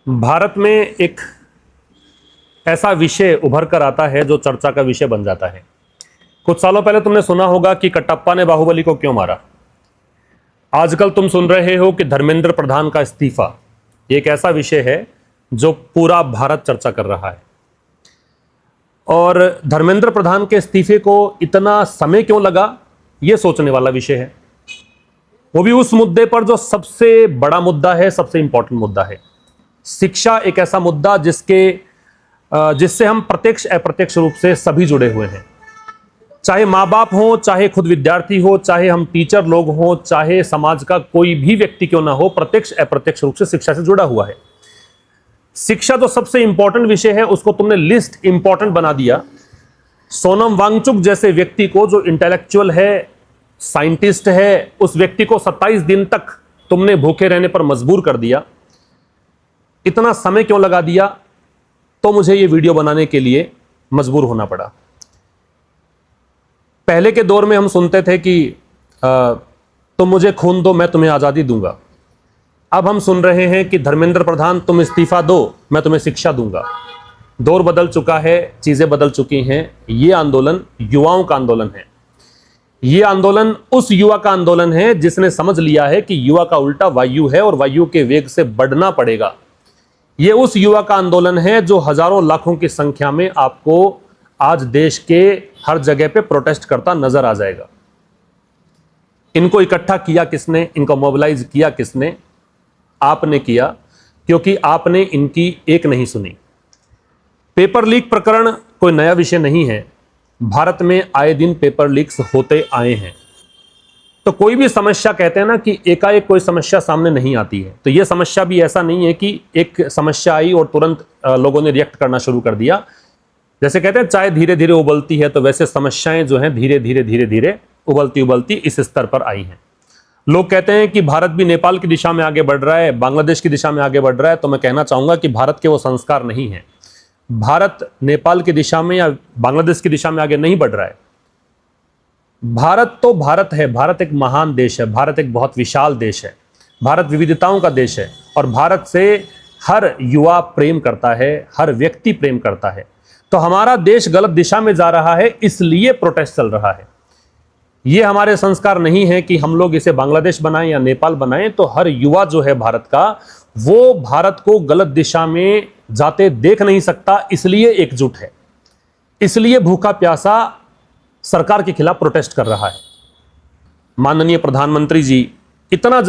भारत में एक ऐसा विषय उभर कर आता है जो चर्चा का विषय बन जाता है। कुछ सालों पहले तुमने सुना होगा कि कटप्पा ने बाहुबली को क्यों मारा। आजकल तुम सुन रहे हो कि धर्मेंद्र प्रधान का इस्तीफा। एक ऐसा विषय है जो पूरा भारत चर्चा कर रहा है। और धर्मेंद्र प्रधान के इस्तीफे को इतना समय क्यों लगा, यह सोचने वाला विषय है। वो भी उस मुद्दे पर जो सबसे बड़ा मुद्दा है, सबसे इंपॉर्टेंट मुद्दा है। शिक्षा एक ऐसा मुद्दा जिससे हम प्रत्यक्ष अप्रत्यक्ष रूप से सभी जुड़े हुए हैं। चाहे माँ बाप हो, चाहे खुद विद्यार्थी हो, चाहे हम टीचर लोग हो, चाहे समाज का कोई भी व्यक्ति क्यों ना हो, प्रत्यक्ष अप्रत्यक्ष रूप से शिक्षा से जुड़ा हुआ है। शिक्षा जो सबसे इंपॉर्टेंट विषय है उसको तुमने लिस्ट इंपॉर्टेंट बना दिया। सोनम वांगचुक जैसे व्यक्ति को, जो इंटेलेक्चुअल है, साइंटिस्ट है, उस व्यक्ति को 27 दिन तक तुमने भूखे रहने पर मजबूर कर दिया। इतना समय क्यों लगा दिया, तो मुझे ये वीडियो बनाने के लिए मजबूर होना पड़ा। पहले के दौर में हम सुनते थे कि तुम मुझे खून दो, मैं तुम्हें आज़ादी दूंगा। अब हम सुन रहे हैं कि धर्मेंद्र प्रधान तुम इस्तीफा दो, मैं तुम्हें शिक्षा दूंगा। दौर बदल चुका है, चीजें बदल चुकी हैं। ये आंदोलन युवाओं का आंदोलन है। ये आंदोलन उस युवा का आंदोलन है जिसने समझ लिया है कि युवा का उल्टा वायु है और वायु के वेग से बढ़ना पड़ेगा। ये उस युवा का आंदोलन है जो हजारों लाखों की संख्या में आपको आज देश के हर जगह पे प्रोटेस्ट करता नजर आ जाएगा। इनको इकट्ठा किया किसने, इनको मोबिलाइज किया किसने? आपने किया, क्योंकि आपने इनकी एक नहीं सुनी। पेपर लीक प्रकरण कोई नया विषय नहीं है। भारत में आए दिन पेपर लीक्स होते आए हैं। तो कोई भी समस्या, कहते हैं ना कि एकाएक कोई समस्या सामने नहीं आती है, तो यह समस्या भी ऐसा नहीं है कि एक समस्या आई और तुरंत लोगों ने रिएक्ट करना शुरू कर दिया। जैसे कहते हैं चाय धीरे धीरे उबलती है, तो वैसे समस्याएं जो हैं धीरे धीरे उबलती उबलती इस स्तर पर आई हैं। लोग कहते हैं कि भारत भी नेपाल की दिशा में आगे बढ़ रहा है, बांग्लादेश की दिशा में आगे बढ़ रहा है। तो मैं कहना चाहूंगा कि भारत के वो संस्कार नहीं है। भारत नेपाल की दिशा में या बांग्लादेश की दिशा में आगे नहीं बढ़ रहा है। भारत तो भारत है। भारत एक महान देश है। भारत एक बहुत विशाल देश है। भारत विविधताओं का देश है और भारत से हर युवा प्रेम करता है, हर व्यक्ति प्रेम करता है। तो हमारा देश गलत दिशा में जा रहा है, इसलिए प्रोटेस्ट चल रहा है। ये हमारे संस्कार नहीं है कि हम लोग इसे बांग्लादेश बनाएं या नेपाल बनाएं। तो हर युवा जो है भारत का, वो भारत को गलत दिशा में जाते देख नहीं सकता, इसलिए एकजुट है। इसलिए भूखा प्यासा सरकार के खिलाफ प्रोटेस्ट कर रहा है। माननीय प्रधानमंत्री जी इतना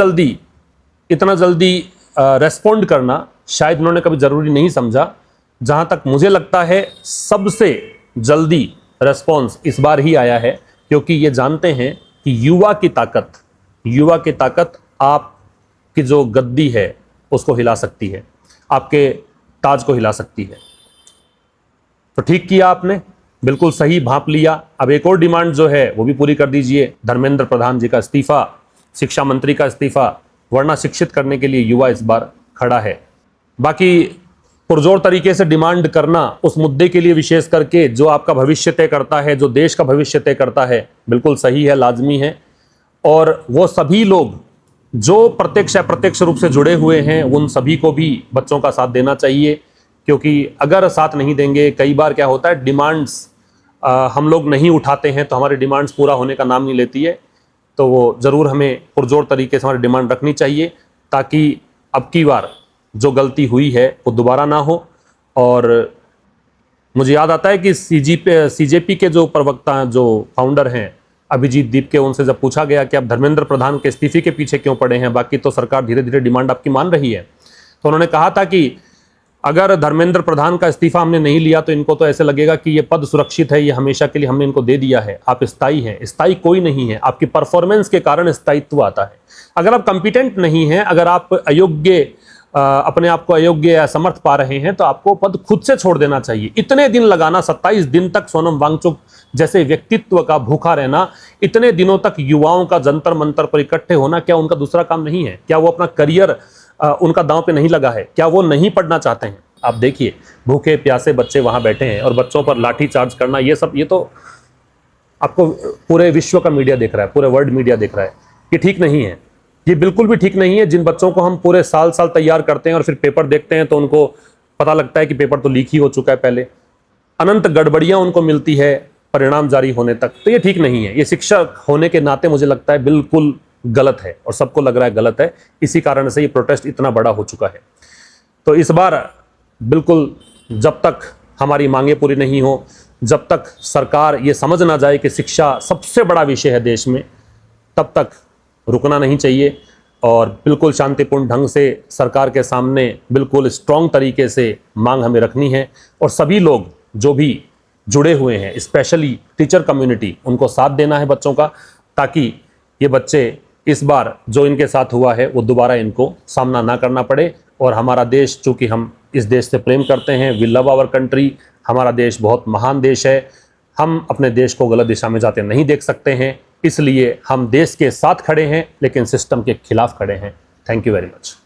जल्दी रेस्पॉन्ड करना शायद उन्होंने कभी जरूरी नहीं समझा। जहां तक मुझे लगता है सबसे जल्दी रेस्पॉन्स इस बार ही आया है, क्योंकि ये जानते हैं कि युवा की ताकत आपकी जो गद्दी है उसको हिला सकती है, आपके ताज को हिला सकती है। तो ठीक किया आपने, बिल्कुल सही भांप लिया। अब एक और डिमांड जो है वो भी पूरी कर दीजिए। धर्मेंद्र प्रधान जी का इस्तीफा, शिक्षा मंत्री का इस्तीफा, वरना शिक्षित करने के लिए युवा इस बार खड़ा है। बाकी पुरजोर तरीके से डिमांड करना उस मुद्दे के लिए, विशेष करके जो आपका भविष्य तय करता है, जो देश का भविष्य तय करता है, बिल्कुल सही है, लाजमी है। और वो सभी लोग जो प्रत्यक्ष अप्रत्यक्ष रूप से जुड़े हुए हैं, उन सभी को भी बच्चों का साथ देना चाहिए। क्योंकि अगर साथ नहीं देंगे, कई बार क्या होता है, डिमांड्स हम लोग नहीं उठाते हैं तो हमारी डिमांड्स पूरा होने का नाम नहीं लेती है। तो वो ज़रूर हमें पुरजोर तरीके से हमारी डिमांड रखनी चाहिए, ताकि अब की बार जो गलती हुई है वो दोबारा ना हो। और मुझे याद आता है कि सीजेपी के जो प्रवक्ता, जो फाउंडर हैं अभिजीत दीप के, उनसे जब पूछा गया कि आप धर्मेंद्र प्रधान के इस्तीफे के पीछे क्यों पड़े हैं, बाकी तो सरकार धीरे धीरे डिमांड आपकी मान रही है, तो उन्होंने कहा था कि अगर धर्मेंद्र प्रधान का इस्तीफा हमने नहीं लिया तो इनको तो ऐसे लगेगा कि ये पद सुरक्षित है, ये हमेशा के लिए हमने इनको दे दिया है। आप स्थायी हैं। स्थायी कोई नहीं है। आपकी परफॉर्मेंस के कारण स्थायित्व आता है। अगर आप कंपिटेंट नहीं हैं, अगर आप अपने आप को अयोग्य या समर्थ पा रहे हैं, तो आपको पद खुद से छोड़ देना चाहिए। इतने दिन लगाना, 27 दिन तक सोनम वांगचुक जैसे व्यक्तित्व का भूखा रहना, इतने दिनों तक युवाओं का जंतर मंतर पर इकट्ठे होना, क्या उनका दूसरा काम नहीं है? क्या वो अपना करियर उनका दांव पे नहीं लगा है? क्या वो नहीं पढ़ना चाहते हैं? आप देखिए, भूखे प्यासे बच्चे वहां बैठे हैं और बच्चों पर लाठी चार्ज करना, ये सब, ये तो आपको पूरे विश्व का मीडिया देख रहा है, पूरे वर्ल्ड मीडिया देख रहा है कि ठीक नहीं है। ये बिल्कुल भी ठीक नहीं है। जिन बच्चों को हम पूरे साल साल तैयार करते हैं और फिर पेपर देखते हैं तो उनको पता लगता है कि पेपर तो लीक ही हो चुका है पहले, अनंत गड़बड़ियां उनको मिलती है परिणाम जारी होने तक, तो ये ठीक नहीं है। ये शिक्षक होने के नाते मुझे लगता है बिल्कुल गलत है और सबको लग रहा है गलत है। इसी कारण से ये प्रोटेस्ट इतना बड़ा हो चुका है। तो इस बार बिल्कुल जब तक हमारी मांगें पूरी नहीं हो, जब तक सरकार ये समझ ना जाए कि शिक्षा सबसे बड़ा विषय है देश में, तब तक रुकना नहीं चाहिए और बिल्कुल शांतिपूर्ण ढंग से सरकार के सामने बिल्कुल स्ट्रॉन्ग तरीके से मांग हमें रखनी है। और सभी लोग जो भी जुड़े हुए हैं, स्पेशली टीचर कम्युनिटी, उनको साथ देना है बच्चों का, ताकि ये बच्चे इस बार जो इनके साथ हुआ है वो दोबारा इनको सामना ना करना पड़े। और हमारा देश, चूँकि हम इस देश से प्रेम करते हैं, वी लव आवर कंट्री, हमारा देश बहुत महान देश है, हम अपने देश को गलत दिशा में जाते नहीं देख सकते हैं। इसलिए हम देश के साथ खड़े हैं लेकिन सिस्टम के खिलाफ खड़े हैं। Thank you very much.